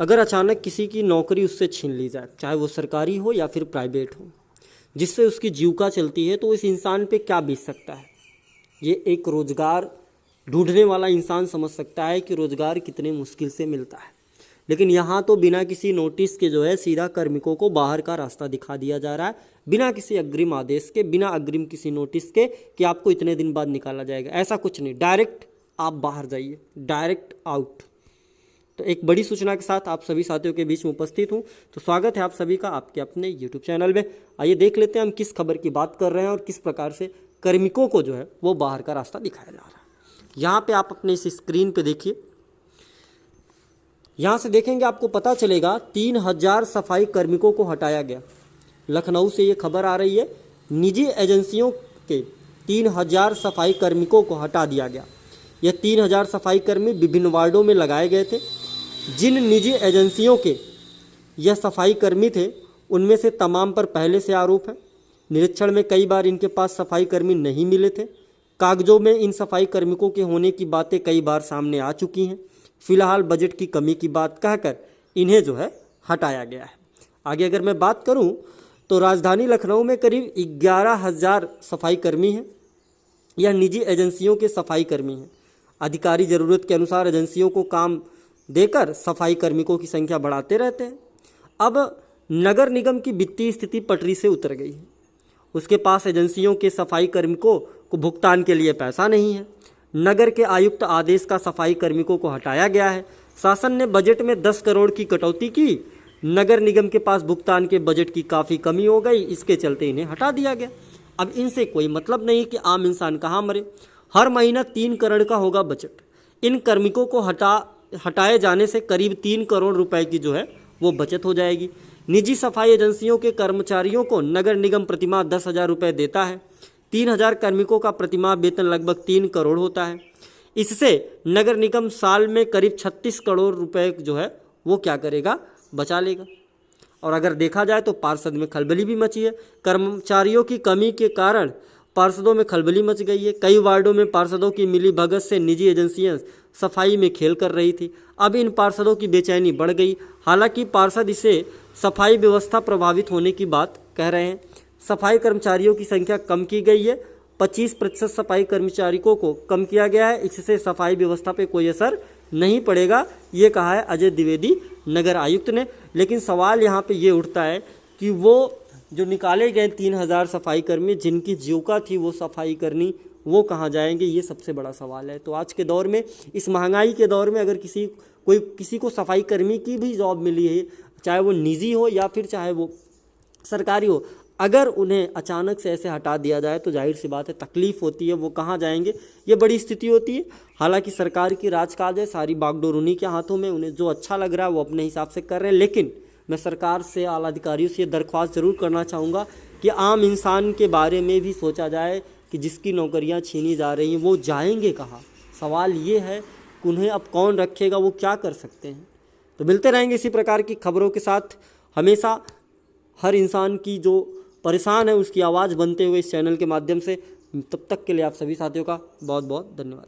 अगर अचानक किसी की नौकरी उससे छीन ली जाए, चाहे वो सरकारी हो या फिर प्राइवेट हो, जिससे उसकी जीविका चलती है, तो इस इंसान पे क्या बीत सकता है। ये एक रोज़गार ढूंढने वाला इंसान समझ सकता है कि रोज़गार कितने मुश्किल से मिलता है। लेकिन यहाँ तो बिना किसी नोटिस के जो है सीधा कार्मिकों को बाहर का रास्ता दिखा दिया जा रहा है, बिना किसी अग्रिम आदेश के, बिना अग्रिम किसी नोटिस के कि आपको इतने दिन बाद निकाला जाएगा। ऐसा कुछ नहीं, डायरेक्ट आप बाहर जाइए, डायरेक्ट आउट। तो एक बड़ी सूचना के साथ आप सभी साथियों के बीच में उपस्थित हूँ। तो स्वागत है आप सभी का आपके अपने यूट्यूब चैनल में। आइए देख लेते हैं हम किस खबर की बात कर रहे हैं और किस प्रकार से कार्मिकों को जो है वो बाहर का रास्ता दिखाया जा रहा है। यहाँ पे आप अपने इस स्क्रीन पे देखिए, यहाँ से देखेंगे आपको पता चलेगा 3000 सफाई कार्मिकों को हटाया गया। लखनऊ से ये खबर आ रही है, निजी एजेंसियों के 3000 सफाई कार्मिकों को हटा दिया गया। ये 3000 सफाई कर्मी विभिन्न वार्डों में लगाए गए थे। जिन निजी एजेंसियों के यह सफाई कर्मी थे, उनमें से तमाम पर पहले से आरोप है। निरीक्षण में कई बार इनके पास सफाई कर्मी नहीं मिले थे। कागजों में इन सफाई कार्मिकों के होने की बातें कई बार सामने आ चुकी हैं। फिलहाल बजट की कमी की बात कहकर इन्हें जो है हटाया गया है। आगे अगर मैं बात करूं तो राजधानी लखनऊ में करीब 11,000 सफाई कर्मी हैं। यह निजी एजेंसियों के सफाई कर्मी हैं। अधिकारी ज़रूरत के अनुसार एजेंसियों को काम देकर सफाई कार्मिकों की संख्या बढ़ाते रहते हैं। अब नगर निगम की वित्तीय स्थिति पटरी से उतर गई है। उसके पास एजेंसियों के सफाई कार्मिकों को भुगतान के लिए पैसा नहीं है। नगर के आयुक्त आदेश का सफाई कार्मिकों को हटाया गया है। शासन ने बजट में 10 करोड़ की कटौती की। नगर निगम के पास भुगतान के बजट की काफ़ी कमी हो गई, इसके चलते इन्हें हटा दिया गया। अब इनसे कोई मतलब नहीं कि आम इंसान कहाँ मरे। हर महीना 3 करोड़ का होगा बजट। इन कार्मिकों को हटाए जाने से करीब 3 करोड़ रुपए की जो है वो बचत हो जाएगी। निजी सफाई एजेंसियों के कर्मचारियों को नगर निगम प्रतिमाह 10,000 रुपये देता है। 3,000 कार्मिकों का प्रतिमाह वेतन लगभग 3 करोड़ होता है। इससे नगर निगम साल में करीब 36 करोड़ रुपए जो है वो क्या करेगा, बचा लेगा। और अगर देखा जाए तो पार्षद में खलबली भी मची है। कर्मचारियों की कमी के कारण पार्षदों में खलबली मच गई है। कई वार्डों में पार्षदों की मिली भगत से निजी एजेंसियां सफाई में खेल कर रही थी। अब इन पार्षदों की बेचैनी बढ़ गई। हालांकि पार्षद इसे सफाई व्यवस्था प्रभावित होने की बात कह रहे हैं। सफाई कर्मचारियों की संख्या कम की गई है। 25% सफाई कर्मचारियों को कम किया गया है। इससे सफाई व्यवस्था पे कोई असर नहीं पड़ेगा, ये कहा है अजय द्विवेदी नगर आयुक्त ने। लेकिन सवाल यहाँ पे ये उठता है कि वो जो निकाले गए 3000 सफाई कर्मी जिनकी जीविका थी वो सफाई करनी, वो कहाँ जाएंगे, ये सबसे बड़ा सवाल है। तो आज के दौर में, इस महंगाई के दौर में, अगर किसी को सफाई कर्मी की भी जॉब मिली है, चाहे वो निजी हो या फिर चाहे वो सरकारी हो, अगर उन्हें अचानक से ऐसे हटा दिया जाए तो जाहिर सी बात है तकलीफ़ होती है। वो कहाँ जाएंगे, ये बड़ी स्थिति होती है। हालांकि सरकार की राजकाज है, सारी बागडोर उन्हीं के हाथों में, उन्हें जो अच्छा लग रहा है वो अपने हिसाब से कर रहे हैं। लेकिन मैं सरकार से, आला अधिकारियों से ये दरख्वास्त ज़रूर करना चाहूँगा कि आम इंसान के बारे में भी सोचा जाए कि जिसकी नौकरियां छीनी जा रही हैं वो जाएंगे कहाँ। सवाल ये है कि उन्हें अब कौन रखेगा, वो क्या कर सकते हैं। तो मिलते रहेंगे इसी प्रकार की खबरों के साथ। हमेशा हर इंसान की जो परेशान है उसकी आवाज़ बनते हुए इस चैनल के माध्यम से। तब तक के लिए आप सभी साथियों का बहुत बहुत धन्यवाद।